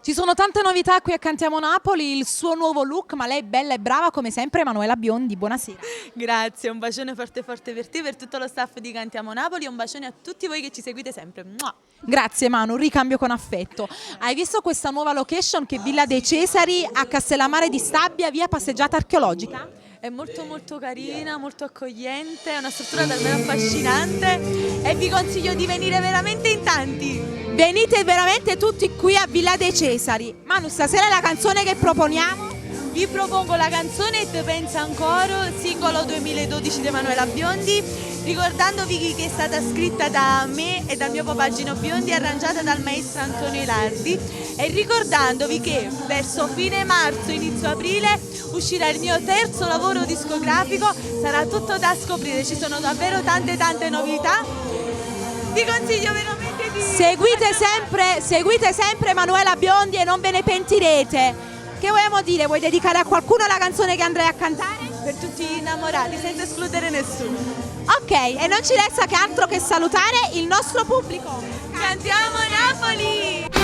Ci sono tante novità qui a Cantiamo Napoli, il suo nuovo look, ma lei è bella e brava come sempre, Emanuela Biondi, buonasera. Grazie, un bacione forte forte per te, per tutto lo staff di Cantiamo Napoli e un bacione a tutti voi che ci seguite sempre. Mua! Grazie Manu, ricambio con affetto. Hai visto questa nuova location che è Villa dei Cesari a Castellammare di Stabia, via passeggiata archeologica? È molto molto carina, molto accogliente, è una struttura davvero affascinante e vi consiglio di venire veramente in tanti. Venite veramente tutti qui a Villa dei Cesari. Manu, stasera la canzone che proponiamo? Vi propongo la canzone Te pensa ancora, singolo 2012 di Emanuela Biondi, ricordandovi che è stata scritta da me e dal mio papà Gino Biondi e arrangiata dal maestro Antonio Ilardi, e ricordandovi che verso fine marzo, inizio aprile uscirà il mio terzo lavoro discografico, sarà tutto da scoprire, ci sono davvero tante novità, vi consiglio veramente di... Seguite sempre Emanuela Biondi e non ve ne pentirete. Che vogliamo dire? Vuoi dedicare a qualcuno la canzone che andrai a cantare? Per tutti gli innamorati, senza escludere nessuno. Ok, e non ci resta che altro che salutare il nostro pubblico. Cantiamo Napoli!